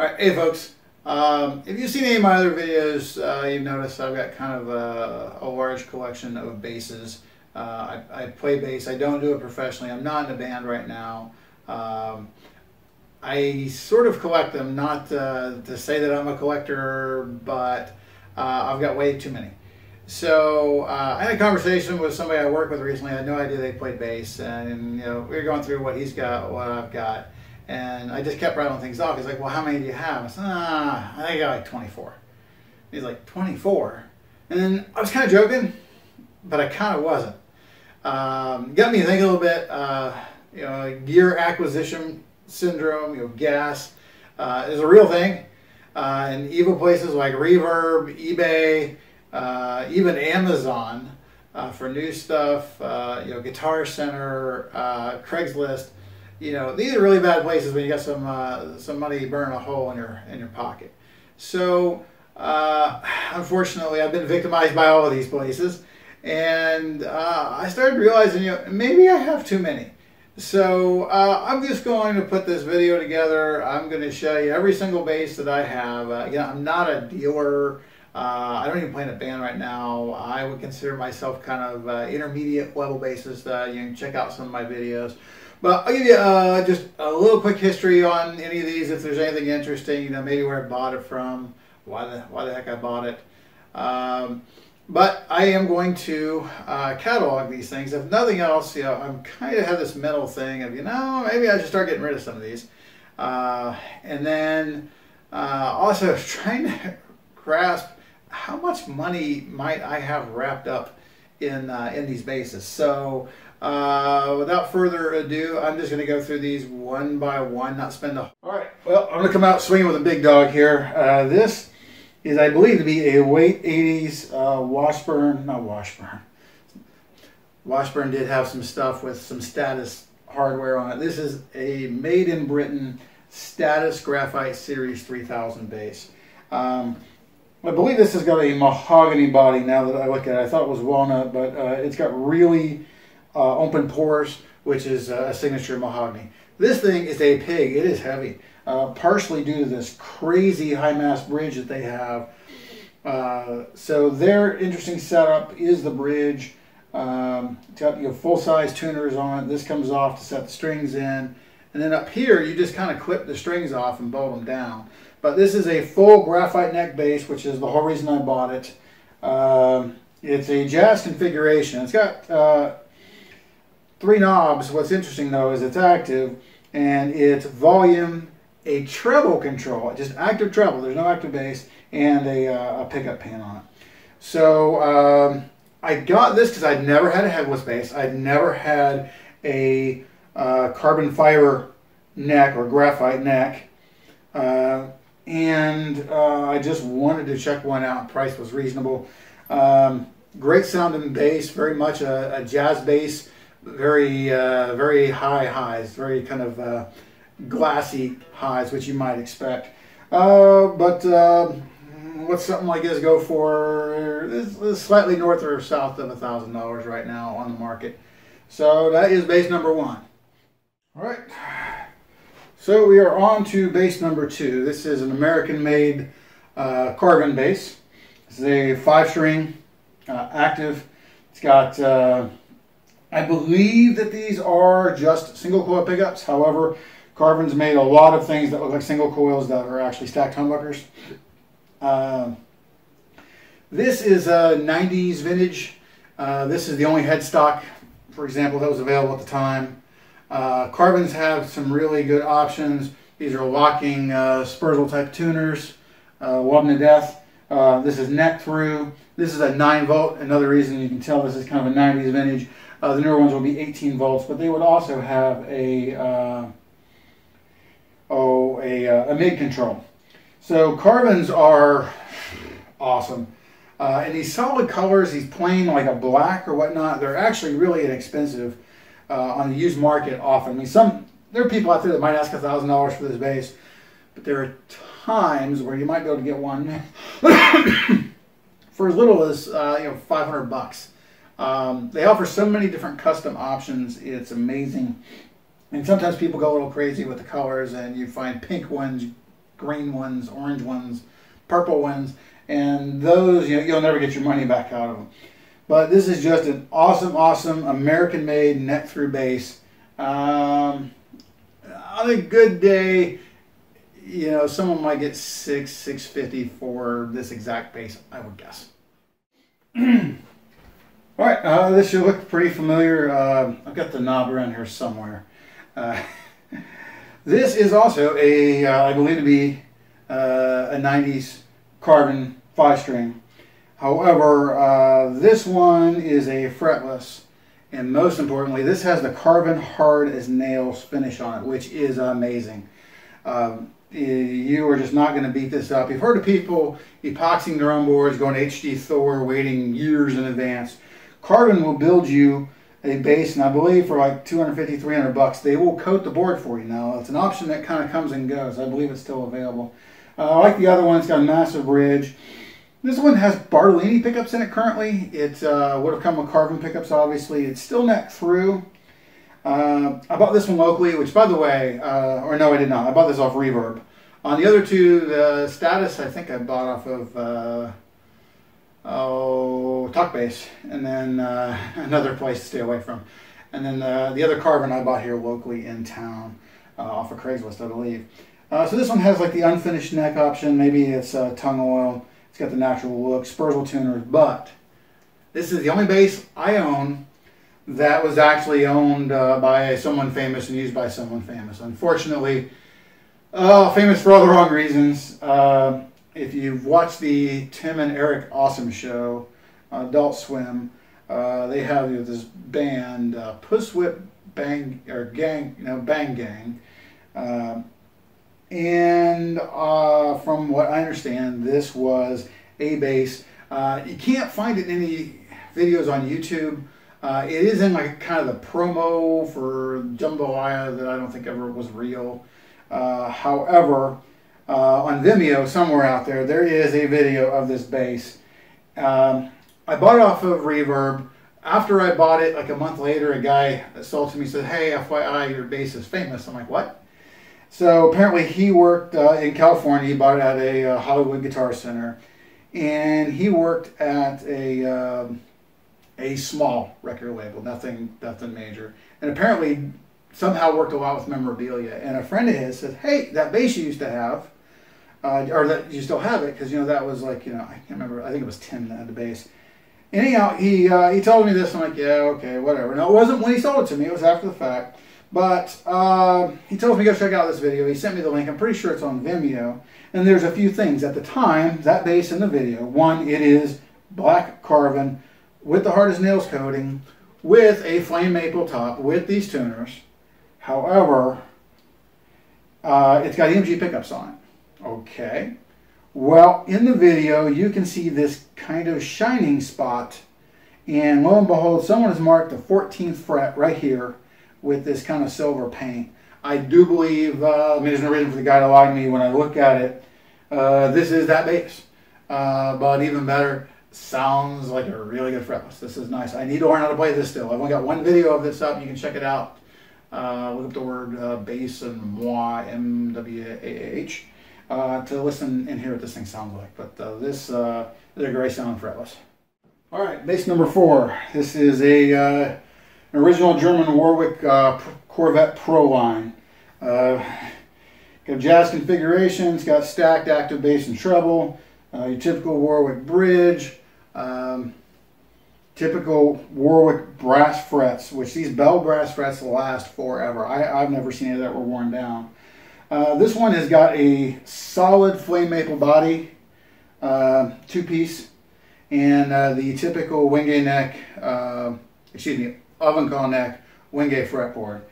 Alright, hey folks, if you've seen any of my other videos, you've noticed I've got kind of a large collection of basses. I play bass. I don't do it professionally. I'm not in a band right now. I sort of collect them, not to say that I'm a collector, but I've got way too many. So I had a conversation with somebody I work with recently. I had no idea they played bass, and we were going through what he's got, what I've got. And I just kept rattling things off. He's like, well, how many do you have? I said, I think I got like 24. He's like, 24? And then I was kind of joking, but I kind of wasn't. Got me thinking a little bit, gear acquisition syndrome, gas, is a real thing. In evil places like Reverb, eBay, even Amazon for new stuff, Guitar Center, Craigslist. These are really bad places when you got some money burning a hole in your pocket. So unfortunately, I've been victimized by all of these places, and I started realizing maybe I have too many. So I'm just going to put this video together. I'm going to show you every single bass that I have. I'm not a dealer. I don't even play in a band right now. I would consider myself kind of intermediate level bassist. You can check out some of my videos. But I'll give you just a little quick history on any of these if there's anything interesting, maybe where I bought it from, why the heck I bought it. But I am going to catalog these things. If nothing else, I'm kind of have this mental thing of, maybe I should start getting rid of some of these. And then also trying to grasp how much money might I have wrapped up in these basses. So without further ado, I'm just going to go through these one by one, not spend a... Alright, well, I'm going to come out swinging with a big dog here. This is, I believe, to be a late 80s Washburn, not Washburn. Washburn did have some stuff with some Status hardware on it. This is a made in Britain Status Graphite Series 3000 bass. I believe this has got a mahogany body now that I look at it. I thought it was walnut, but it's got really open pores, which is a signature mahogany. This thing is a pig. It is heavy, partially due to this crazy high mass bridge that they have. So their interesting setup is the bridge. It's got full-size tuners on it. This comes off to set the strings in, and then up here you just kind of clip the strings off and bolt them down. But this is a full graphite neck bass, which is the whole reason I bought it. It's a jazz configuration. It's got 3 knobs. What's interesting though is it's active, and it's volume, a treble control, just active treble. There's no active bass, and a pickup pan on it. So I got this because I'd never had a headless bass. I'd never had a carbon fiber neck or graphite neck. And I just wanted to check one out. Price was reasonable. Great sounding bass, very much a jazz bass, very high highs, very kind of glassy highs, which you might expect. But what's something like this go for? This is slightly north or south of $1,000 right now on the market. So that is bass number 1. All right. So we are on to bass number 2. This is an American-made Carvin bass. This is a 5-string active. It's got, I believe that these are just single coil pickups. However, Carvin's made a lot of things that look like single coils that are actually stacked humbuckers. This is a 90s vintage. This is the only headstock, for example, that was available at the time. Carvins have some really good options. These are locking Spurzle type tuners. Love them to death. This is neck through. This is a 9 volt. Another reason you can tell this is kind of a 90s vintage. The newer ones will be 18 volts, but they would also have a mid control. So Carvins are awesome. And these solid colors, these plain like a black or whatnot, they're actually really inexpensive. On the used market often. I mean, there are people out there that might ask $1,000 for this bass, but there are times where you might be able to get one for as little as $500. They offer so many different custom options. It's amazing. And sometimes people go a little crazy with the colors, and you find pink ones green ones, orange ones, purple ones, and those, you know, you'll never get your money back out of them. But this is just an awesome, awesome American-made neck-through bass. On a good day, you know, someone might get $650 for this exact bass, I would guess. All right, this should look pretty familiar. I've got the knob around here somewhere. This is also a, I believe to be a 90s Carvin 5-string. However, this one is a fretless, and most importantly, this has the Carvin hard as nails finish on it, which is amazing. You are just not going to beat this up. You've heard of people epoxying their own boards, going to HD Thor, waiting years in advance. Carvin will build you a base, and I believe for like $250, $300, they will coat the board for you. Now, it's an option that kind of comes and goes. I believe it's still available. Like the other one, it's got a massive bridge. This one has Bartolini pickups in it currently. It would have come with Carvin pickups, obviously. It's still neck through. I bought this one locally, which, by the way, or no, I did not. I bought this off Reverb. On the other two, the Status, I think I bought off of Talkbase, and then another place to stay away from. And then the other Carvin I bought here locally in town, off of Craigslist, I believe. So this one has like the unfinished neck option. Maybe it's tongue oil. It's got the natural look, Spurzle tuners, but this is the only bass I own that was actually owned by someone famous and used by someone famous. Unfortunately, famous for all the wrong reasons. If you've watched the Tim and Eric Awesome show, Adult Swim, they have this band, Puss Whip Bang or Gang, Bang Gang, and from what I understand, this was a bass. You can't find it in any videos on YouTube. It is in like kind of the promo for Jambalaya that I don't think ever was real. However, on Vimeo, somewhere out there, there is a video of this bass. I bought it off of Reverb. After I bought it, like a month later, a guy sold to me said, "Hey, FYI, your bass is famous." I'm like, "What?" So apparently he worked in California. He bought it at a Hollywood Guitar Center. And he worked at a small record label, nothing major. And apparently somehow worked a lot with memorabilia. And a friend of his said, "Hey, that bass you used to have, or that you still have it," because, that was like, I can't remember, I think it was Tim that had the bass. Anyhow, he told me this. I'm like, yeah, okay, whatever. No, it wasn't when he sold it to me. It was after the fact. But he told me to go check out this video. He sent me the link. I'm pretty sure it's on Vimeo. And there's a few things. At the time, that bass in the video, one, it is black Carvin with the hard as nails coating, with a flame maple top, with these tuners. However, it's got EMG pickups on it. Okay. Well, in the video, you can see this kind of shining spot. And lo and behold, someone has marked the 14th fret right here with this kind of silver paint. I do believe, there's no reason for the guy to lie to me when I look at it. This is that bass. But even better, sounds like a really good fretless. This is nice. I need to learn how to play this still. I've only got one video of this up. You can check it out. Look up the word bass and moi, M-W-A-H, to listen and hear what this thing sounds like. But this is a great sound fretless. All right, bass number 4. This is a original German Warwick Corvette Proline. Got jazz configuration. It's got stacked active bass and treble. Your typical Warwick bridge. Typical Warwick brass frets, which these bell brass frets last forever. I've never seen any that were worn down. This one has got a solid flame maple body, 2-piece, and the typical Wingate neck, oven call neck Wingate fretboard.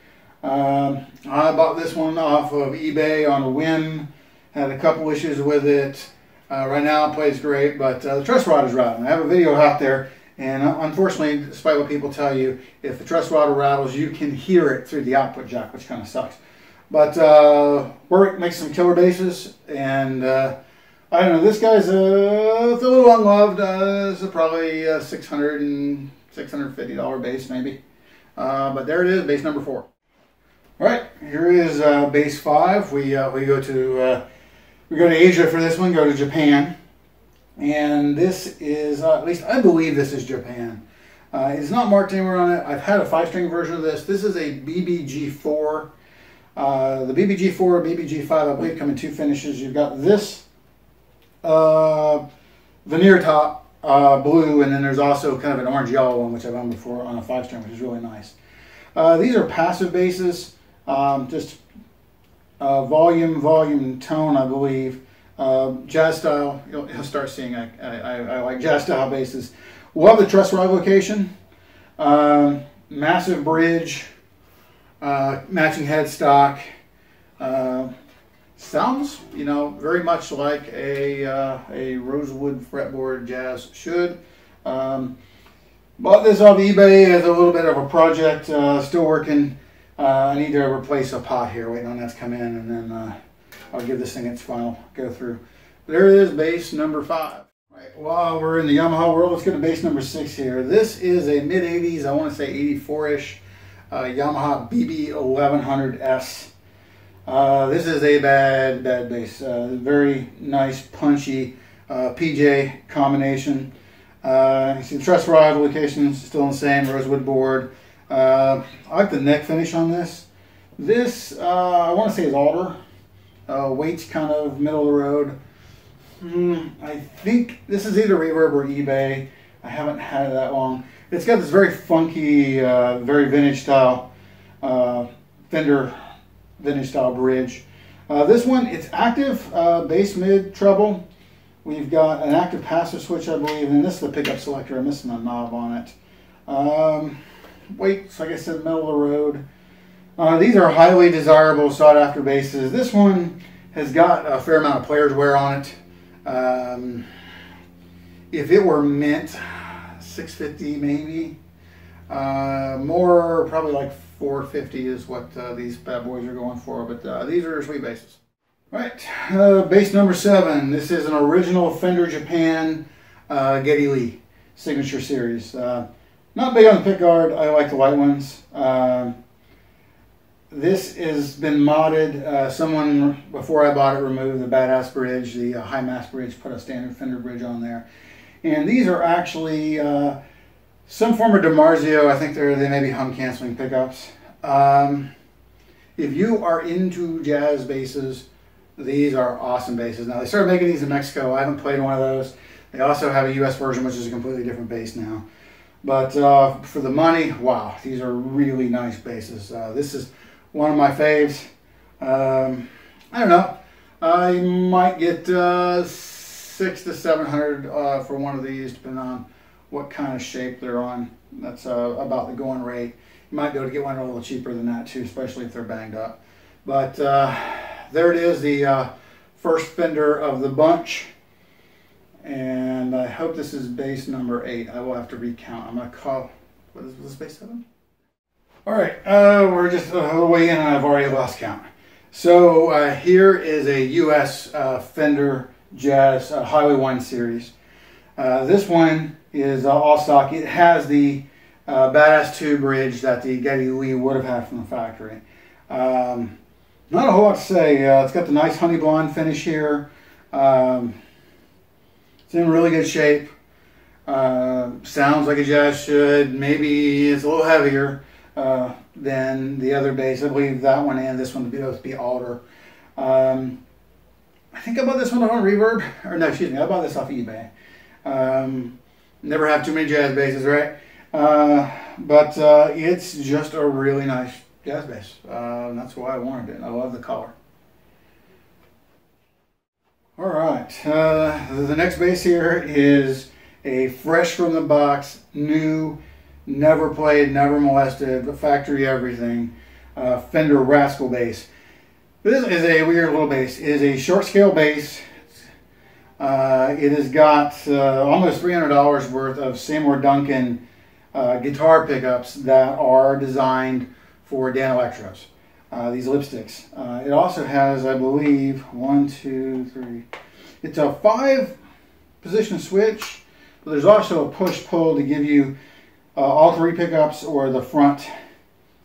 I bought this one off of eBay on a whim. Had a couple issues with it. Right now it plays great, but the truss rod is rattling. I have a video out there, and unfortunately, despite what people tell you, if the truss rod rattles, you can hear it through the output jack, which kind of sucks. But Warwick makes some killer basses, and I don't know, this guy's it's a little unloved. This is probably $650 bass maybe. But there it is, bass number 4. All right, here is bass 5. We go to We go to Asia for this one, go to Japan. And this is, at least I believe this is Japan. It's not marked anywhere on it. I've had a 5-string version of this. This is a BBG4. The BBG4, BBG5, I believe, come in 2 finishes. You've got this veneer top, blue, and then there's also kind of an orange yellow one, which I've owned before on a 5-string, which is really nice. These are passive basses, just volume, tone, I believe. Jazz style, you'll start seeing I like jazz style basses. Love the truss rod location. Massive bridge, matching headstock. Sounds, you know, very much like a rosewood fretboard jazz should. Bought this off eBay as a little bit of a project. Still working. I need to replace a pot here, waiting on that to come in, and then I'll give this thing its final go through. There it is, bass number 5. Right, while we're in the Yamaha world, let's go to bass number 6 here. This is a mid-80s, I want to say 84-ish, Yamaha BB1100S. This is a bad bass. Very nice, punchy PJ combination. You see the truss rod location is still the same, rosewood board. I like the neck finish on this. This, I want to say is alder. Weight's kind of middle of the road. I think this is either Reverb or eBay. I haven't had it that long. It's got this very funky, very vintage style, Fender vintage style bridge. This one, it's active, bass, mid, treble. We've got an active passive switch, I believe, and this is the pickup selector. I'm missing a knob on it. Weight's, like I said, middle of the road. These are highly desirable, sought after basses. This one has got a fair amount of player's wear on it. If it were mint, $650 maybe. More, probably like $450 is what these bad boys are going for, but these are sweet basses. Right, bass number 7. This is an original Fender Japan Geddy Lee signature series. Not big on the pickguard. I like the white ones. This has been modded. Someone, before I bought it, removed the badass bridge, the high mass bridge, put a standard Fender bridge on there. And these are actually some form of DiMarzio. I think they may be hum canceling pickups. If you are into jazz basses, these are awesome basses. Now, they started making these in Mexico. I haven't played one of those. They also have a US version, which is a completely different bass now. But for the money, wow, these are really nice basses. This is one of my faves. I don't know. I might get $600 to $700 for one of these, depending on what kind of shape they're on. That's about the going rate. You might be able to get one a little cheaper than that too, especially if they're banged up. But there it is, the first Fender of the bunch. And I hope this is bass number 8. I will have to recount. I'm going to call, what is this, bass 7? All right, we're just a little way in and I've already lost count. So here is a US Fender Jazz Highway 1 series. This one is all stock. It has the badass 2 bridge that the Geddy Lee would have had from the factory. Not a whole lot to say. It's got the nice honey blonde finish here. It's in really good shape. Sounds like a jazz should. Maybe it's a little heavier than the other bass. I believe that one and this one would both be alder. I think I bought this one on Reverb. Or no, excuse me, I bought this off eBay. Never have too many jazz basses, right? But it's just a really nice jazz bass. That's why I wanted it. I love the color. All right, the next bass here is a fresh from the box, new, never played, never molested, factory everything, Fender Rascal bass. This is a weird little bass. It is a short scale bass. It has got almost $300 worth of Seymour Duncan guitar pickups that are designed for Dan Electros. These lipsticks. It also has, I believe, 1, 2, 3. It's a 5-position switch, but there's also a push-pull to give you all 3 pickups or the front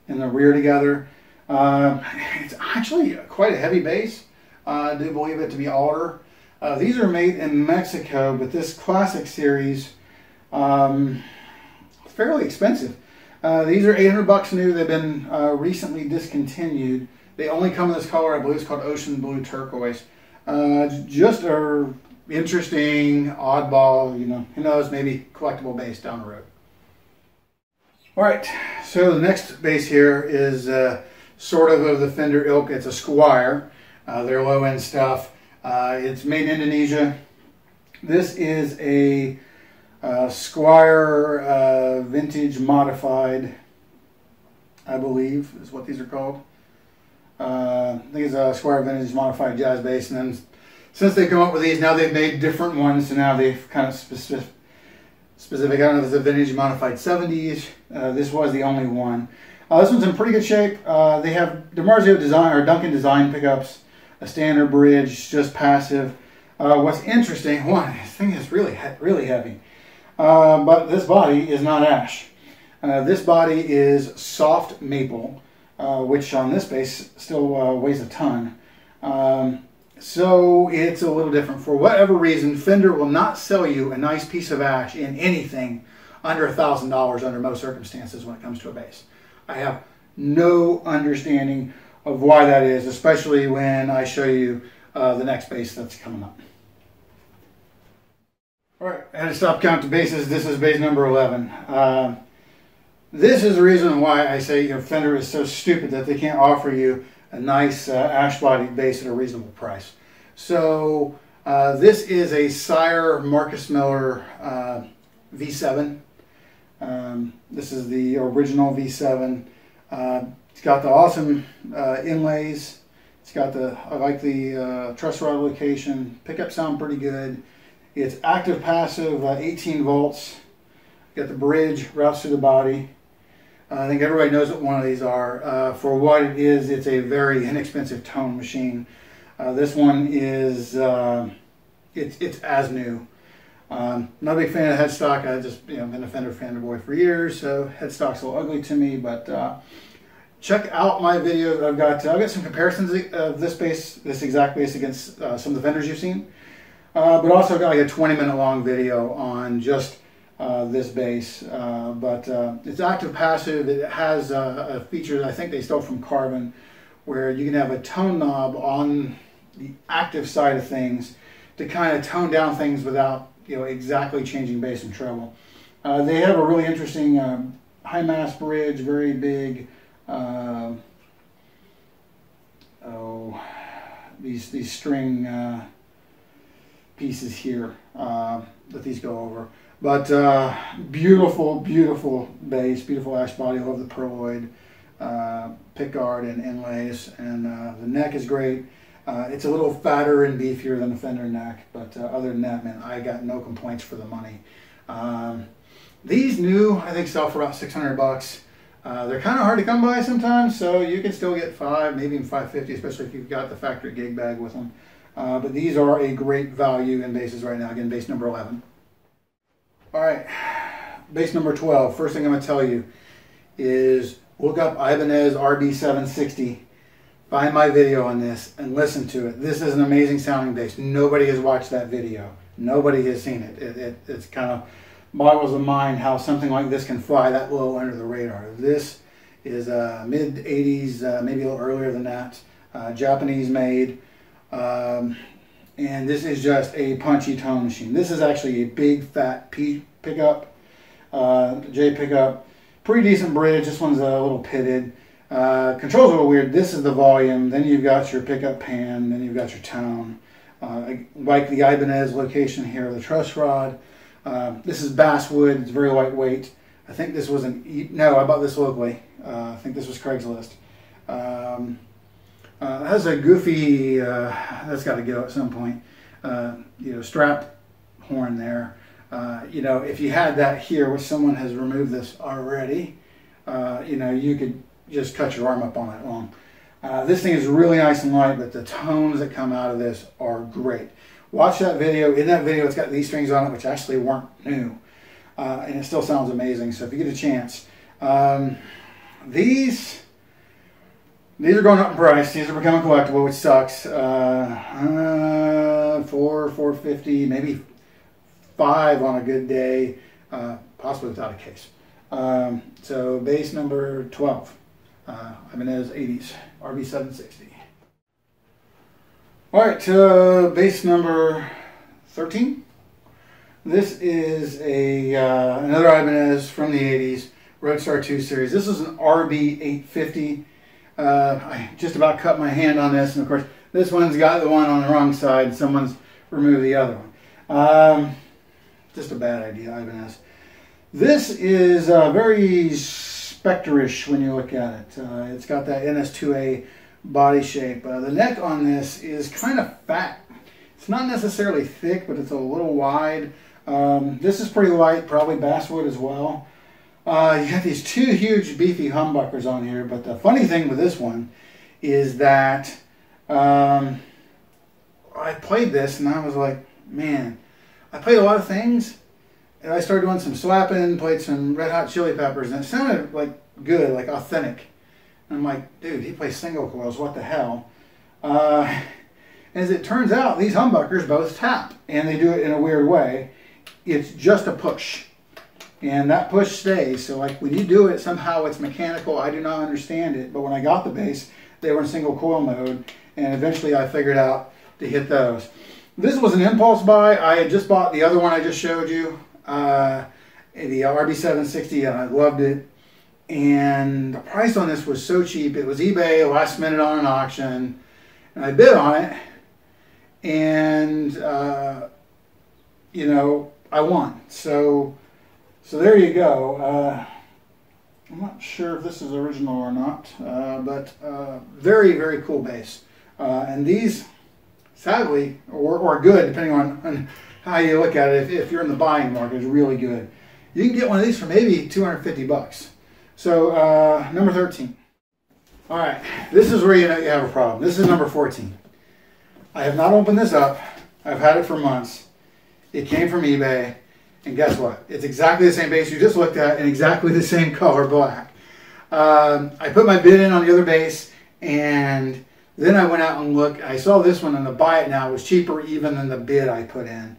and the rear together. It's actually quite a heavy bass. I do believe it to be alder. These are made in Mexico, but this classic series, fairly expensive. These are 800 bucks new. They've been recently discontinued. They only come in this color. I believe it's called Ocean Blue Turquoise. Just a interesting oddball, you know, who knows, maybe collectible bass down the road. All right, so the next bass here is sort of the Fender ilk. It's a Squier. They're low-end stuff. It's made in Indonesia. This is a Squier vintage modified, I believe is what these are called. I think it's a Squier vintage modified jazz bass, and then since they come up with these, now they've made different ones, so now they've kind of specific. I don't know if it's a vintage modified 70s. This was the only one. This one's in pretty good shape. They have DiMarzio design or Duncan design pickups, a standard bridge, just passive. What's interesting, one, this thing is really heavy, but this body is not ash. This body is soft maple, which on this bass still weighs a ton. So it's a little different. For whatever reason, Fender will not sell you a nice piece of ash in anything under $1,000 under most circumstances when it comes to a bass. I have no understanding of why that is, especially when I show you the next bass that's coming up. All right, I had to stop counting basses. This is bass number 11. This is the reason why I say, you know, Fender is so stupid that they can't offer you a nice ash-bodied bass at a reasonable price. So this is a Sire Marcus Miller V7. This is the original V7. It's got the awesome inlays. It's got I like the truss rod location. Pickups sound pretty good. It's active passive, 18 volts. Got the bridge, routes through the body. I think everybody knows what one of these are. For what it is, it's a very inexpensive tone machine. This one is, it's as new. Not a big fan of headstock. I just, you know, been a Fender fanboy for years, so headstock's a little ugly to me. But check out my videos. I've got some comparisons of this bass, this exact bass, against some of the Fenders you've seen. But also I've got like a 20-minute long video on just this bass, but it's active passive. It has a feature that I think they stole from Carvin, where you can have a tone knob on the active side of things to kind of tone down things without, you know, exactly changing bass and treble. They have a really interesting high mass bridge, very big. These string pieces here that these go over. But beautiful, beautiful bass, beautiful ash body. I love the pearloid pickguard and inlays, and the neck is great. It's a little fatter and beefier than the Fender neck, but other than that, man, I got no complaints for the money. These new, I think, sell for about 600 bucks. They're kind of hard to come by sometimes, so you can still get $500, maybe even $550, especially if you've got the factory gig bag with them. But these are a great value in basses right now. Again, bass number 11. All right, bass number 12. First thing I'm going to tell you is look up Ibanez RB760. Find my video on this and listen to it. This is an amazing sounding bass. Nobody has watched that video. Nobody has seen it. It's kind of boggles the mind how something like this can fly that low under the radar. This is mid-80s, maybe a little earlier than that. Japanese made. And this is just a punchy tone machine. This is actually a big fat P pickup, J pickup. Pretty decent bridge. This one's a little pitted. Controls a little weird. This is the volume. Then you've got your pickup pan. Then you've got your tone. Like the Ibanez location here, the truss rod. This is basswood. It's very lightweight. I think this was no, I bought this locally. I think this was Craigslist. It has a goofy, that's got to go at some point, you know, strap horn there. You know, if you had that here, which someone has removed this already, you know, you could just cut your arm up on it long. This thing is really nice and light, but the tones that come out of this are great. Watch that video. In that video, it's got these strings on it, which actually weren't new. And it still sounds amazing. So if you get a chance, these These are going up in price. These are becoming collectible, which sucks. $450, maybe $5 on a good day, possibly without a case. So base number 12, Ibanez 80s, RB760. All right, base number 13. This is another Ibanez from the 80s, Roadstar 2 series. This is an RB850. I just about cut my hand on this, and of course this one's got the one on the wrong side. Someone's removed the other one. Just a bad idea, Ibanez. This is very Spectre-ish when you look at it. It's got that NS2A body shape. The neck on this is kind of fat. It's not necessarily thick, but it's a little wide. This is pretty light, probably basswood as well. You got these two huge beefy humbuckers on here, but the funny thing with this one is that I played this and I was like, man, I played a lot of things, and I started doing some slapping, played some Red Hot Chili Peppers, and it sounded like good, like authentic. And I'm like, dude, he plays single coils, what the hell? As it turns out, these humbuckers both tap, and they do it in a weird way. It's just a push. And that push stays, so like when you do it, somehow it's mechanical. I do not understand it, but when I got the bass, they were in single coil mode, and eventually I figured out to hit those. This was an impulse buy. I had just bought the other one I just showed you, the RB760, and I loved it. And the price on this was so cheap. It was eBay, last minute on an auction, and I bid on it, and you know, I won. So there you go. I'm not sure if this is original or not, but very, very cool bass. And these, sadly, or good, depending on how you look at it, if you're in the buying market, is really good. You can get one of these for maybe 250 bucks. So number 13. All right, this is where you know you have a problem. This is number 14. I have not opened this up. I've had it for months. It came from eBay. And guess what? It's exactly the same bass you just looked at, and exactly the same color, black. I put my bid in on the other bass, and then I went out and looked. I saw this one, and the buy it now was cheaper even than the bid I put in.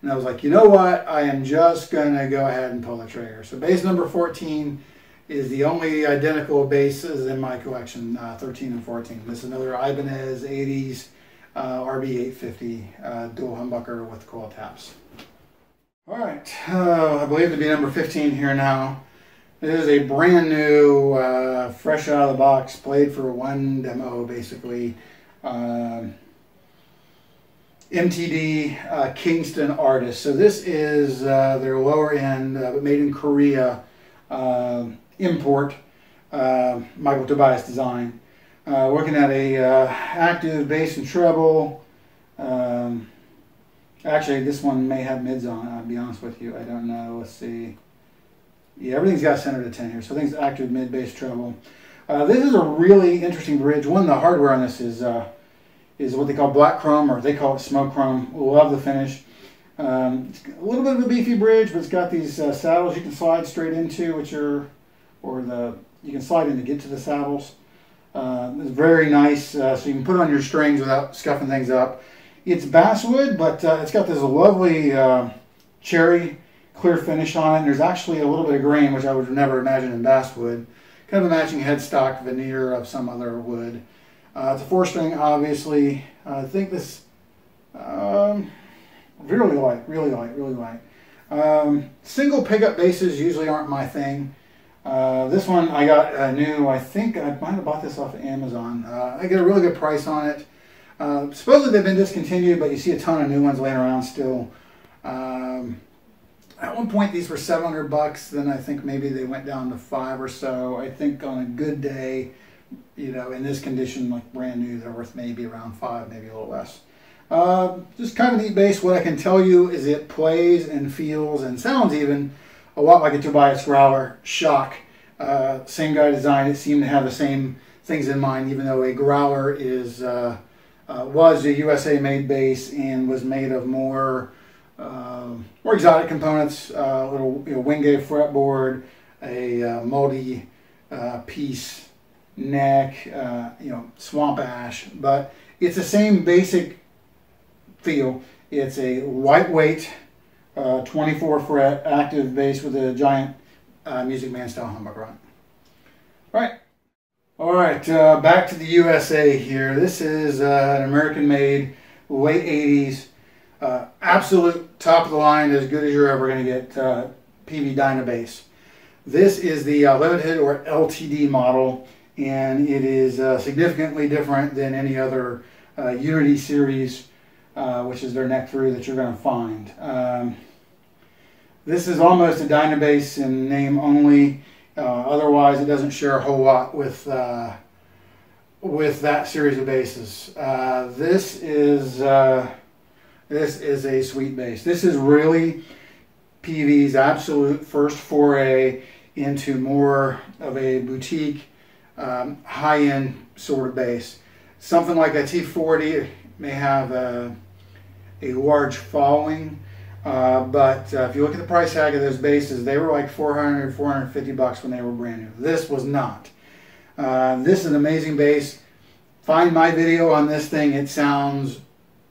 And I was like, you know what? I am just going to go ahead and pull the trigger. So bass number 14 is the only identical basses in my collection, 13 and 14. This is another Ibanez 80s RB850 dual humbucker with coil taps. All right, I believe to be number 15 here now. This is a brand new, fresh out of the box, played for one demo basically. MTD Kingston Artist. So this is their lower end, but made in Korea, import, Michael Tobias design. Looking at a active bass and treble. Actually, this one may have mids on it, I'll be honest with you. I don't know. Let's see. Yeah, everything's got center to 10 here. So I think it's active mid, bass, treble. This is a really interesting bridge. One, the hardware on this is what they call black chrome, or they call it smoke chrome. Love the finish. It's a little bit of a beefy bridge, but it's got these saddles you can slide straight into, which are, you can slide in to get to the saddles. It's very nice, so you can put it on your strings without scuffing things up. It's basswood, but it's got this lovely cherry clear finish on it. And there's actually a little bit of grain, which I would never imagine in basswood. Kind of a matching headstock veneer of some other wood. It's a 4-string, obviously. I think this really light, really light, really light. Single pickup basses usually aren't my thing. This one I got new. I think I might have bought this off of Amazon. I get a really good price on it. Supposedly they've been discontinued, but you see a ton of new ones laying around still. At one point these were 700 bucks, then I think maybe they went down to 5 or so. I think on a good day, you know, in this condition, like brand new, they're worth maybe around 5, maybe a little less. Just kind of neat bass. What I can tell you is it plays and feels and sounds even a lot like a Tobias Growler Shock. Same guy designed it, seemed to have the same things in mind, even though a Growler is was a USA-made bass and was made of more exotic components, little Wingate fretboard, a multi-piece neck, you know, swamp ash, but it's the same basic feel. It's a lightweight 24 fret active bass with a giant Music Man style humbucker on it. All right, back to the USA here. This is an American-made, late 80s, absolute top of the line, as good as you're ever going to get PV Dyna bass. This is the limited or LTD model, and it is significantly different than any other Unity series, which is their neck through, that you're going to find. This is almost a Dyna bass in name only. Otherwise, it doesn't share a whole lot with that series of basses. This is a sweet bass. This is really PV's absolute first foray into more of a boutique, high-end sort of bass. Something like a T40 may have a large following. But if you look at the price tag of those basses, they were like $400, $450 when they were brand new. This was not. This is an amazing bass. Find my video on this thing. It sounds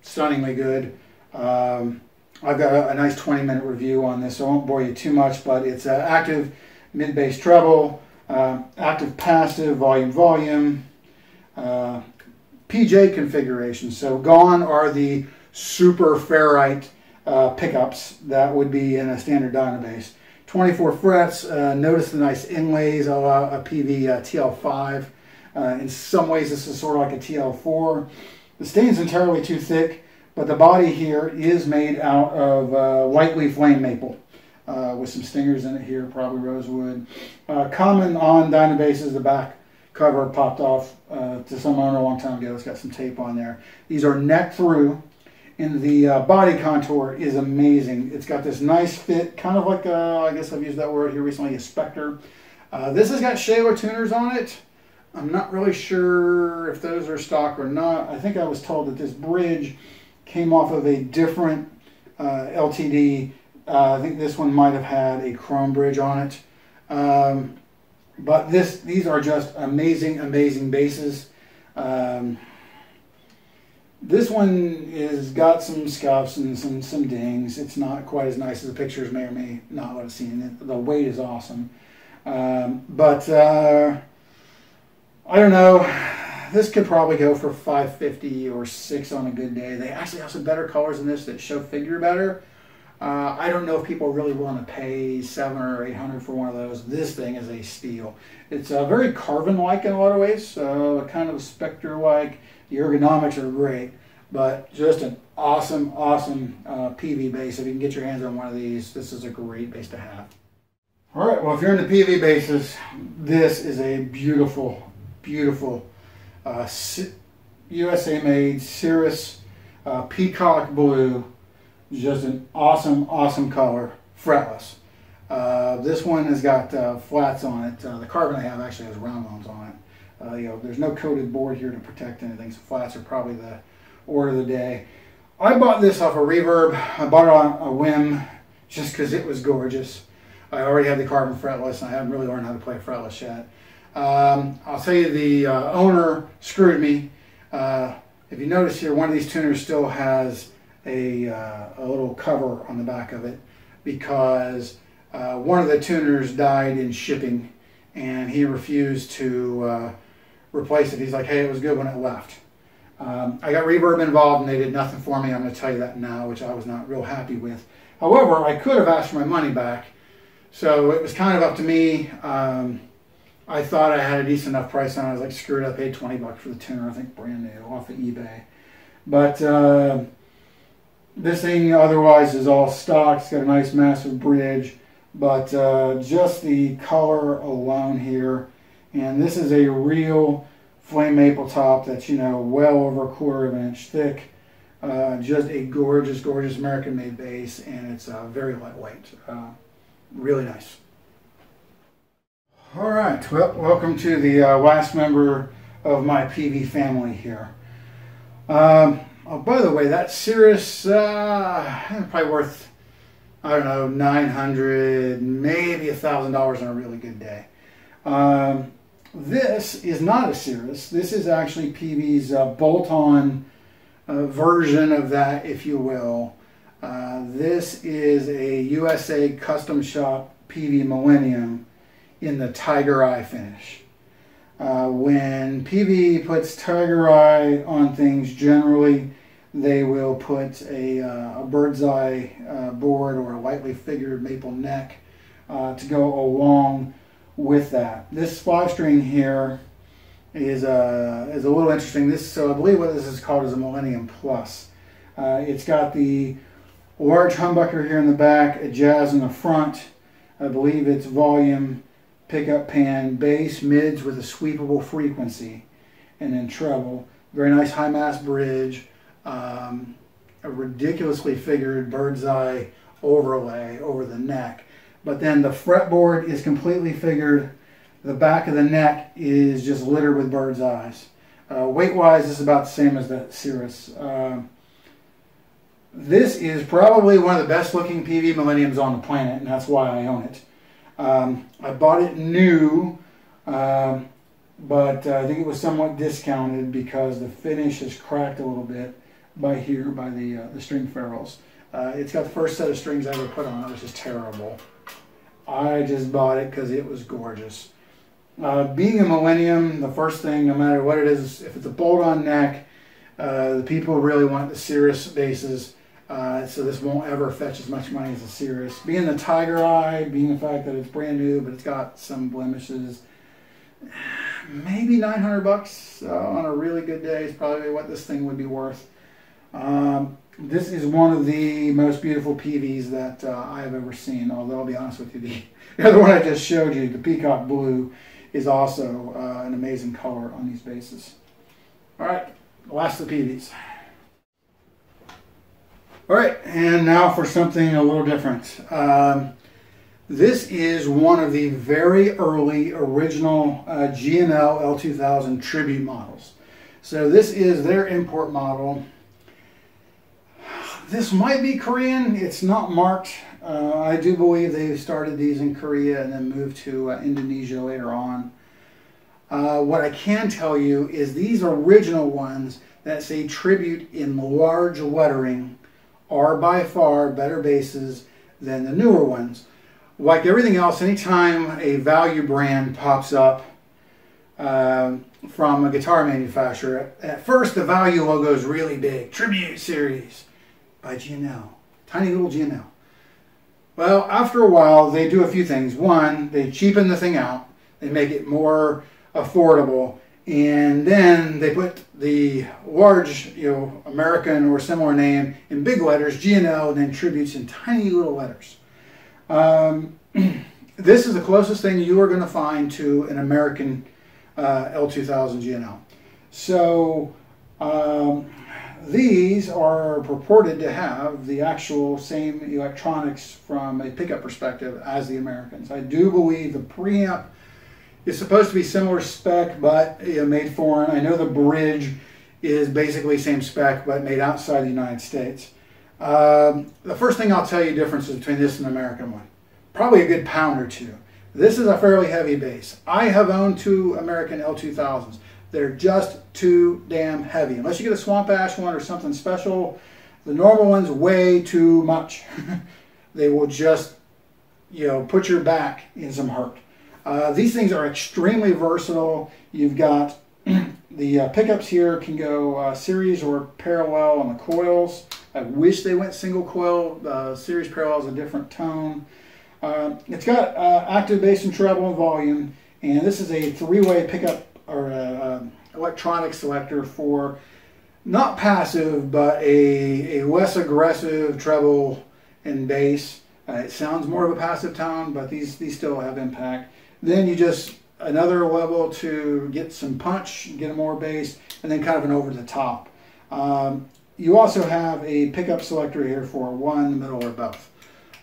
stunningly good. I've got a nice 20-minute review on this, so I won't bore you too much, but it's an active mid-bass treble, active passive, volume, PJ configuration. So gone are the super ferrite pickups that would be in a standard Dyna bass. 24 frets. Notice the nice inlays of a PV TL5. In some ways, this is sort of like a TL4. The stain's entirely too thick, but the body here is made out of white leaf flame maple with some stingers in it here, probably rosewood. Common on Dyna basses, the back cover popped off to some owner a long time ago. It's got some tape on there. These are neck through. And the body contour is amazing. It's got this nice fit, kind of like I guess I've used that word here recently, a Spectre. This has got Shaler tuners on it. I'm not really sure if those are stock or not. I think I was told that this bridge came off of a different LTD. I think this one might have had a chrome bridge on it. But these are just amazing, amazing basses. This one is got some scuffs and some dings. It's not quite as nice as the pictures may or may not let us see. The weight is awesome. But I don't know. This could probably go for $550 or $600 on a good day. They actually have some better colors than this that show figure better. I don't know if people really want to pay $700 or $800 for one of those. This thing is a steal. It's very Carvin-like in a lot of ways, kind of Spectre-like. The ergonomics are great, but just an awesome, awesome PV bass. If you can get your hands on one of these, this is a great bass to have. All right, well, if you're into PV basses, this is a beautiful, beautiful USA-made Cirrus peacock blue. Just an awesome, awesome color, fretless. This one has got flats on it. The Carvin I have actually has round ones on it. You know, there's no coated board here to protect anything, so flats are probably the order of the day. I bought this off of Reverb. I bought it on a whim just because it was gorgeous. I already had the Carvin fretless, and I haven't really learned how to play fretless yet. I'll tell you, the owner screwed me. If you notice here, one of these tuners still has a little cover on the back of it because one of the tuners died in shipping, and he refused to replace it. He's like, hey, it was good when it left. I got Reverb involved and they did nothing for me. I'm going to tell you that now, which I was not real happy with. However, I could have asked for my money back, so it was kind of up to me. I thought I had a decent enough price on it. I was like, screw it, I paid $20 for the tuner, I think brand new, off of eBay. But this thing otherwise is all stock. It's got a nice massive bridge, but just the color alone here, and this is a real flame maple top that's, you know, well over a quarter of an inch thick. Just a gorgeous, gorgeous American-made bass, and it's very lightweight. Really nice. All right, well, welcome to the last member of my PV family here. Oh, by the way, that Cirrus, probably worth, I don't know, $900, maybe $1,000 on a really good day. this is not a Cirrus. This is actually PV's bolt-on version of that, if you will. This is a USA Custom Shop PV Millennium in the Tiger Eye finish. When PV puts Tiger Eye on things, generally they will put a bird's eye board or a lightly figured maple neck to go along with that. This 5-string here is a little interesting. So I believe what this is called is a Millennium Plus. It's got the large humbucker here in the back, a jazz in the front. I believe it's volume, pickup pan, bass, mids with a sweepable frequency, and then treble. Very nice high mass bridge, a ridiculously figured bird's eye overlay over the neck. But then the fretboard is completely figured. The back of the neck is just littered with bird's eyes. Weight-wise, this is about the same as that Cirrus. This is probably one of the best looking PV Millenniums on the planet, and that's why I own it. I bought it new, but I think it was somewhat discounted because the finish is cracked a little bit by the string ferrules. It's got the first set of strings I ever put on it, which is terrible. I just bought it because it was gorgeous. Being a Millennium, the first thing, no matter what it is, if it's a bolt-on neck, the people really want the Cirrus bases. So this won't ever fetch as much money as a Cirrus. Being the Tiger Eye, being the fact that it's brand new, but it's got some blemishes, maybe 900 bucks on a really good day is probably what this thing would be worth. This is one of the most beautiful PVs that I have ever seen, although I'll be honest with you, the other one I just showed you, the Peacock Blue, is also an amazing color on these bases. All right, last of the PVs. All right, and now for something a little different. This is one of the very early original G&L L2000 tribute models. So this is their import model. This might be Korean. It's not marked. I do believe they started these in Korea and then moved to Indonesia later on. What I can tell you is these original ones that say tribute in large lettering are by far better basses than the newer ones. Like everything else, anytime a value brand pops up from a guitar manufacturer, at first the value logo is really big. Tribute Series by G&L. Tiny little G&L. Well, after a while, they do a few things. One, they cheapen the thing out. They make it more affordable. And then they put the large, American or similar name in big letters, G&L, and then tributes in tiny little letters. This is the closest thing you are going to find to an American L2000 G&L. So these are purported to have the actual same electronics from a pickup perspective as the Americans. I do believe the preamp is supposed to be similar spec, but made foreign. I know the bridge is basically same spec, but made outside the United States. The first thing I'll tell you differences between this and the American one. Probably a good pound or two. This is a fairly heavy bass. I have owned 2 American L2000s. They're just too damn heavy. Unless you get a Swamp Ash one or something special, the normal one's way too much. They will just, put your back in some hurt. These things are extremely versatile. You've got the pickups here can go series or parallel on the coils. I wish they went single coil. Series parallel is a different tone. It's got active bass and treble and volume, and this is a 3-way pickup or electronic selector for not passive, but a less aggressive treble and bass. It sounds more of a passive tone, but these still have impact. Then you just another level to get some punch, get more bass, and then kind of an over the top. You also have a pickup selector here for one, middle, or both.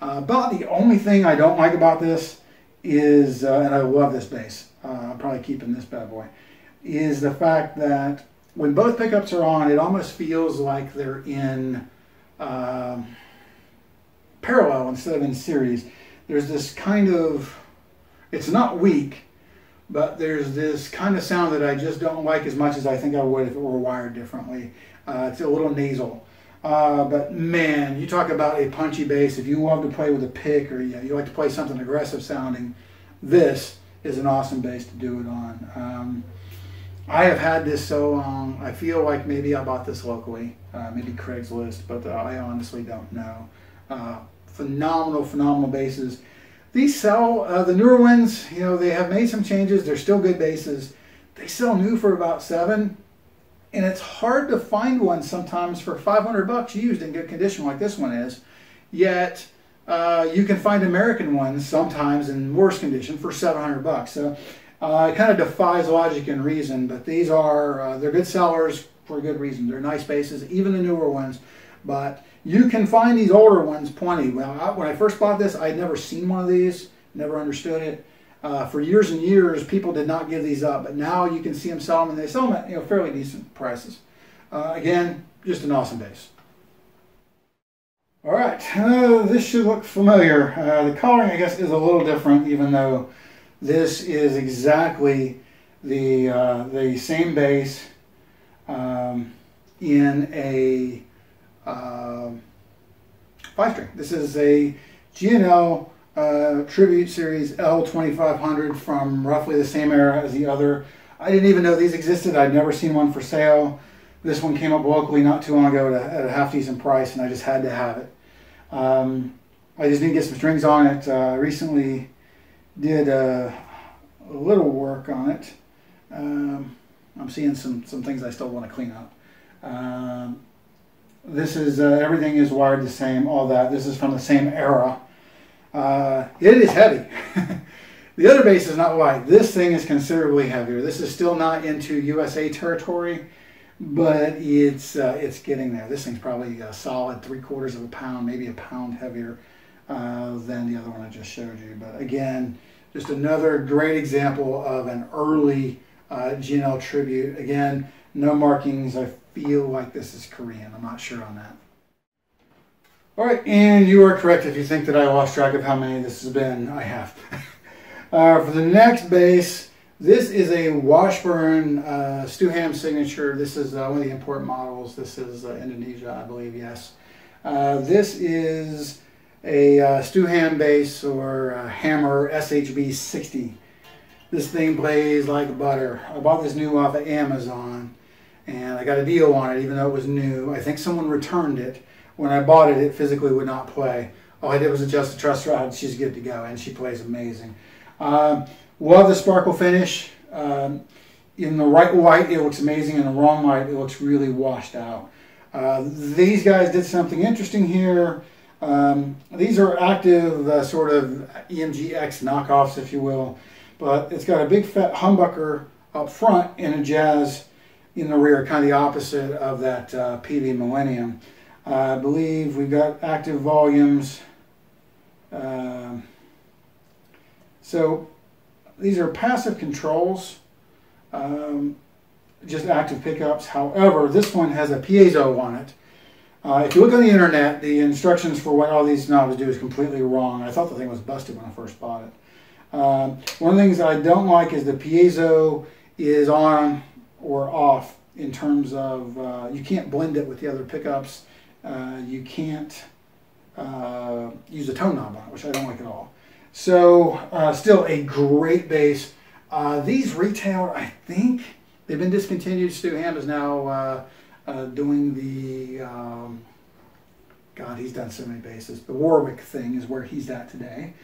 About the only thing I don't like about this is, and I love this bass, I'm probably keeping this bad boy, is the fact that when both pickups are on, it almost feels like they're in parallel instead of in series. There's this kind of, it's not weak, but there's this kind of sound that I just don't like as much as I think I would if it were wired differently. It's a little nasal. But man, you talk about a punchy bass. If you love to play with a pick, or you like to play something aggressive sounding, this is an awesome bass to do it on. I have had this so long, I feel like maybe I bought this locally, maybe Craigslist, but I honestly don't know. Phenomenal, phenomenal basses. These sell, the newer ones, you know, they have made some changes. They're still good basses. They sell new for about $7, and it's hard to find one sometimes for 500 bucks used in good condition like this one is. Yet you can find American ones sometimes in worse condition for 700 bucks. So it kind of defies logic and reason, but these are, they're good sellers for a good reason. They're nice basses, even the newer ones. But you can find these older ones plenty. Well, when I first bought this, I had never seen one of these, never understood it. For years and years, people did not give these up, but now you can see them sell them, and they sell them at fairly decent prices. Again, just an awesome bass. All right, this should look familiar. The coloring, I guess, is a little different, even though this is exactly the same bass in a 5-string. This is a G&L Tribute Series L2500 from roughly the same era as the other. I didn't even know these existed. I'd never seen one for sale. This one came up locally not too long ago at a half-decent price, and I just had to have it. I just need to get some strings on it. Recently did a little work on it. I'm seeing some things I still want to clean up. This is, everything is wired the same, all that. This is from the same era. It is heavy. The other bass is not light. This thing is considerably heavier. This is still not into USA territory, but it's getting there. This thing's probably a solid 3/4 of a pound, maybe a pound heavier than the other one I just showed you. But again, just another great example of an early G&L tribute. Again, no markings. I feel like this is Korean. I'm not sure on that. All right, and you are correct if you think that I lost track of how many this has been. I have. For the next bass, this is a Washburn Stuham signature. This is one of the import models. This is Indonesia, I believe, yes. This is a Stuham bass, or Hammer SHB 60. This thing plays like butter. I bought this new off of Amazon, and I got a deal on it even though it was new. I think someone returned it. When I bought it, it physically would not play. All I did was adjust the truss rod. She's good to go, and she plays amazing. Love the sparkle finish. In the right light, it looks amazing. In the wrong light, it looks really washed out. These guys did something interesting here. These are active sort of EMG-X knockoffs, if you will. But it's got a big fat humbucker up front and a jazz in the rear, kind of the opposite of that PV Millennium. I believe we've got active volumes. So these are passive controls, just active pickups. However, this one has a piezo on it. If you look on the internet, the instructions for what all these knobs do is completely wrong. I thought the thing was busted when I first bought it. One of the things I don't like is the piezo is on or off in terms of you can't blend it with the other pickups. You can't use a tone knob on it, which I don't like at all. So still a great bass. These retail, I think they've been discontinued. Stu Ham is now doing the, God, he's done so many basses. The Warwick thing is where he's at today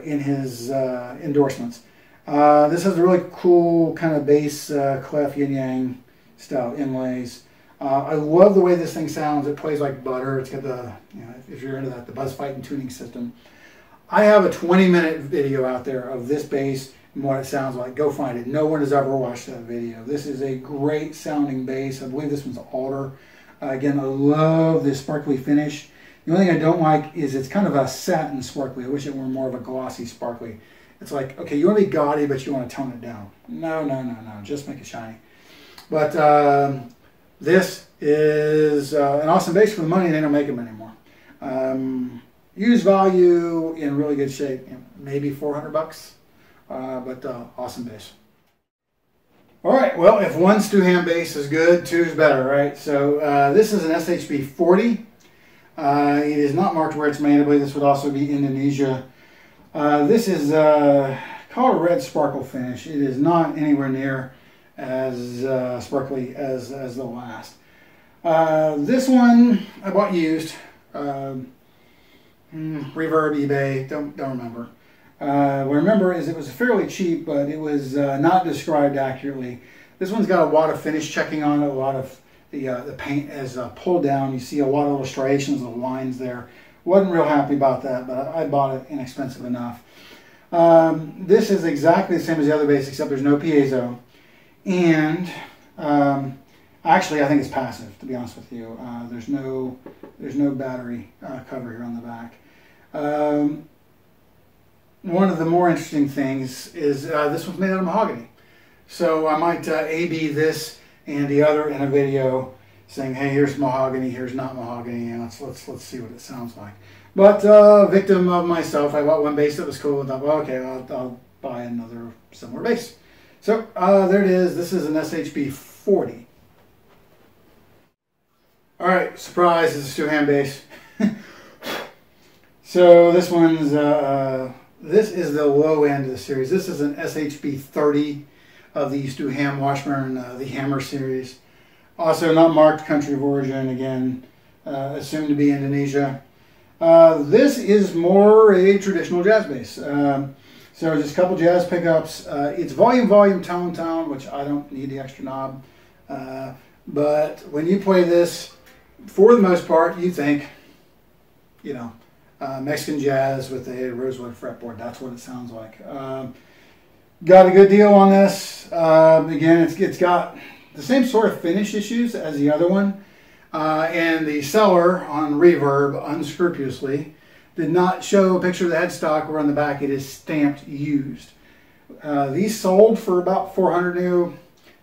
in his endorsements. This has a really cool kind of bass clef yin yang style inlays. I love the way this thing sounds. It plays like butter. It's got the, you know, if you're into that, the buzz fight and tuning system. I have a 20-minute video out there of this bass and what it sounds like. Go find it. No one has ever watched that video. This is a great sounding bass. I believe this one's alder. Again, I love this sparkly finish. The only thing I don't like is it's kind of a satin sparkly. I wish it were more of a glossy sparkly. It's like, okay, you want to be gaudy, but you want to tone it down. No, no, no, no. Just make it shiny. But this is an awesome bass for the money. They don't make them anymore. Used value in really good shape. You know, maybe 400 bucks but awesome bass. All right, well, if one Stu-Ham bass is good, two is better, right? So this is an SHB 40. It is not marked where it's made. I believe this would also be Indonesia. This is called a red sparkle finish. It is not anywhere near as sparkly as the last. This one I bought used. Reverb, eBay, don't remember. What I remember is it was fairly cheap, but it was not described accurately. This one's got a lot of finish checking on it, a lot of the paint is pulled down. You see a lot of little striations of lines there. Wasn't real happy about that, but I bought it inexpensive enough. This is exactly the same as the other bass, except there's no piezo. And actually, I think it's passive, to be honest with you. There's no battery cover here on the back. One of the more interesting things is this one's made out of mahogany. So I might A/B this and the other in a video saying, hey, here's mahogany, here's not mahogany, and let's see what it sounds like. But victim of myself, I bought one bass that was cool and thought, well, okay, I'll buy another similar bass. So there it is. This is an SHB 40. All right, surprise, it's a Stu-Ham bass. So this one's, this is the low end of the series. This is an SHB 30 of the Stu-Ham Washburn, the Hammer series. Also not marked country of origin, again, assumed to be Indonesia. This is more a traditional jazz bass. So just a couple jazz pickups. It's volume, tone, which I don't need the extra knob. But when you play this, for the most part, you think, you know, Mexican jazz with a rosewood fretboard. That's what it sounds like. Got a good deal on this. Again, it's got the same sort of finish issues as the other one. And the seller on Reverb, unscrupulously, did not show a picture of the headstock where on the back it is stamped used. These sold for about $400 new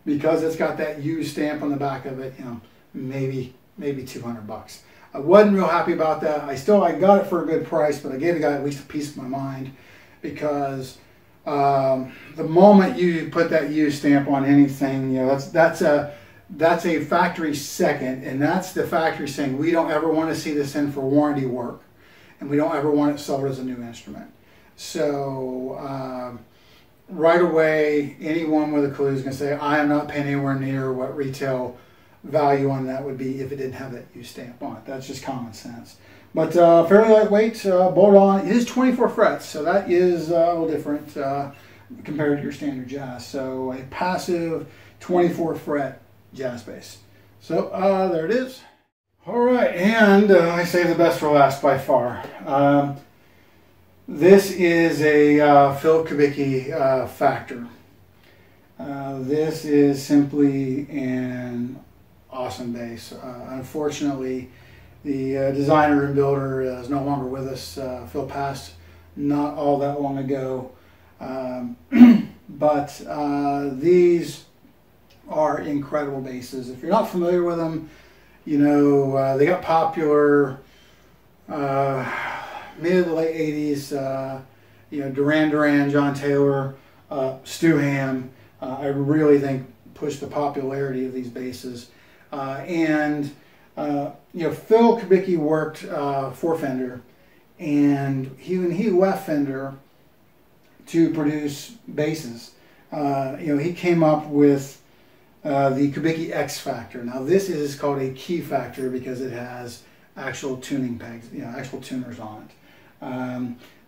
because it's got that used stamp on the back of it. You know, maybe $200. I wasn't real happy about that. I got it for a good price, but I gave the guy at least a piece of my mind because the moment you put that used stamp on anything, you know, that's a factory second, and that's the factory saying we don't ever want to see this in for warranty work, and we don't ever want it sold as a new instrument. So right away, anyone with a clue is going to say, I am not paying anywhere near what retail value on that would be if it didn't have that used stamp on it. That's just common sense. But fairly lightweight, bolt on. It is 24 frets, so that is a little different compared to your standard jazz. So a passive 24 fret jazz bass. So there it is. All right, and I saved the best for last by far. This is a Phil Kubicki Factor. This is simply an awesome bass. Unfortunately, the designer and builder is no longer with us. Phil passed not all that long ago. But these are incredible basses. If you're not familiar with them, you know, they got popular mid to late 80s. You know, Duran, John Taylor, Stu-Ham, I really think pushed the popularity of these basses. You know, Phil Kubicki worked for Fender, and when he left Fender to produce basses, you know, he came up with the Kubicki X Factor. Now this is called a key factor because it has actual tuning pegs, you know, actual tuners on it.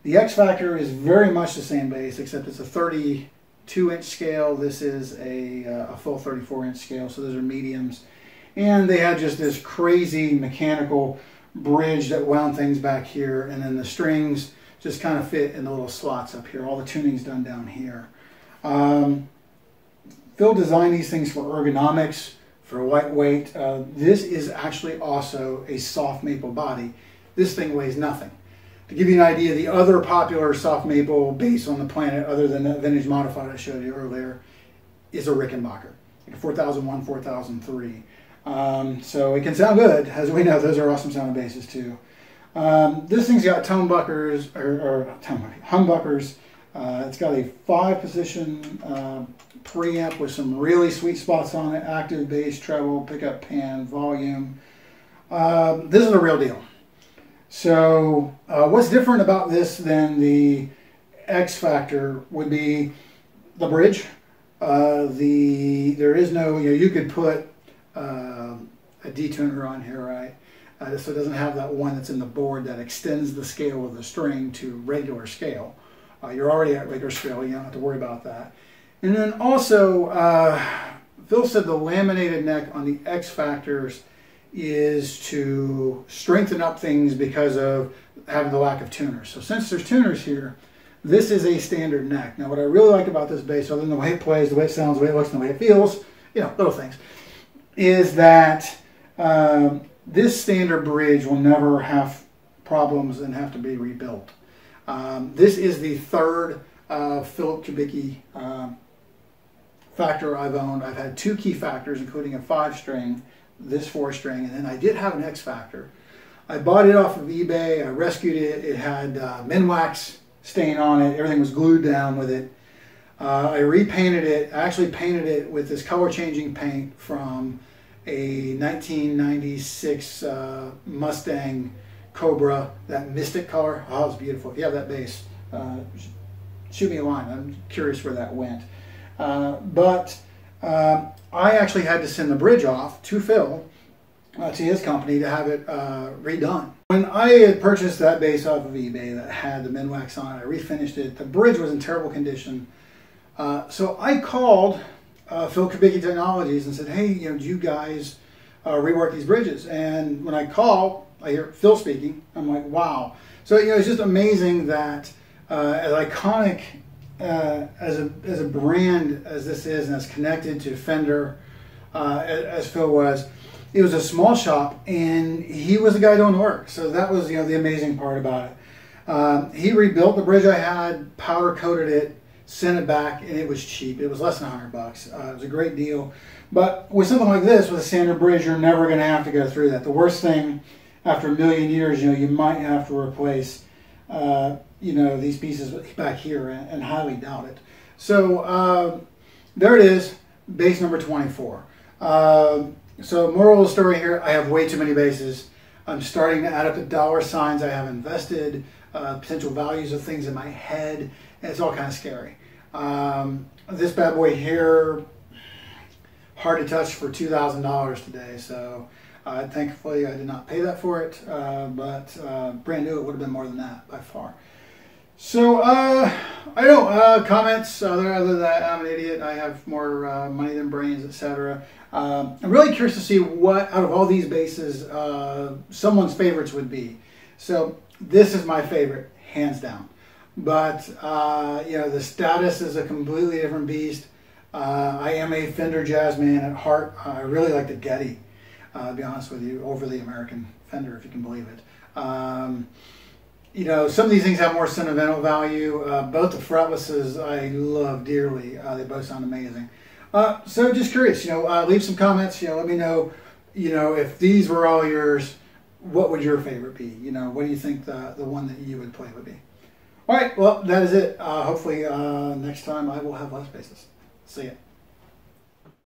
The X Factor is very much the same bass, except it's a 32-inch scale. This is a full 34-inch scale, so those are mediums. And they had just this crazy mechanical bridge that wound things back here, and then the strings just kind of fit in the little slots up here. All the tuning's done down here. Phil designed these things for ergonomics, for lightweight. This is actually also a soft maple body. This thing weighs nothing. To give you an idea, the other popular soft maple bass on the planet, other than that vintage modified I showed you earlier, is a Rickenbacker, like a 4001, 4003. So it can sound good. As we know, those are awesome sounding basses too. This thing's got humbuckers, It's got a 5-position preamp with some really sweet spots on it: active, bass, treble, pickup, pan, volume. This is a real deal. So what's different about this than the X Factor would be the bridge. There is no, you could put a detuner on here, right? So it doesn't have that one that's in the board that extends the scale of the string to regular scale. You're already at regular scale, you don't have to worry about that. And then also, Phil said the laminated neck on the X Factors is to strengthen up things because of having the lack of tuners. So since there's tuners here, this is a standard neck. Now what I really like about this bass, other than the way it plays, the way it sounds, the way it looks, and the way it feels, little things, is that this standard bridge will never have problems and have to be rebuilt. This is the third Philip Kubicki Factor I've owned. I've had 2 key factors, including a 5-string, this 4-string, and then I did have an X Factor. I bought it off of eBay. I rescued it. It had Minwax stain on it. Everything was glued down with it. I repainted it. I actually painted it with this color-changing paint from a 1996 Mustang Cobra, that Mystic color. Oh, it's beautiful. If you have that bass, shoot me a line. I'm curious where that went. I actually had to send the bridge off to Phil, to his company, to have it redone. When I had purchased that bass off of eBay that had the Minwax on it, I refinished it. The bridge was in terrible condition. So I called Phil Kubicki Technologies and said, hey, do you guys rework these bridges? And when I call, I hear Phil speaking. I'm like, wow. So it's just amazing that as iconic as a brand as this is, and as connected to Fender as Phil was, it was a small shop, and he was the guy doing the work. So that was the amazing part about it. He rebuilt the bridge I had, powder coated it, sent it back, and it was cheap. It was less than $100. It was a great deal. But with something like this, with a standard bridge, you're never going to have to go through that. The worst thing, after a million years, you might have to replace these pieces back here, and highly doubt it. So there it is, bass number 24. So moral of the story here, I have way too many basses. I'm starting to add up the dollar signs I have invested, potential values of things in my head, and it's all kind of scary. This bad boy here, hard to touch for $2,000 today, so thankfully I did not pay that for it, but brand new it would have been more than that by far. So I don't know, comments other than that I'm an idiot, I have more money than brains, etc. I'm really curious to see what out of all these basses someone's favorites would be. So this is my favorite, hands down. But the Status is a completely different beast. I am a Fender jazz man at heart. I really like the Geddy, to be honest with you, over the American Fender, if you can believe it. Some of these things have more sentimental value. Both the fretlesses I love dearly. They both sound amazing. So just curious, leave some comments. Let me know, if these were all yours, what would your favorite be? What do you think the one that you would play would be? All right, well, that is it. Hopefully next time I will have less basses. See ya.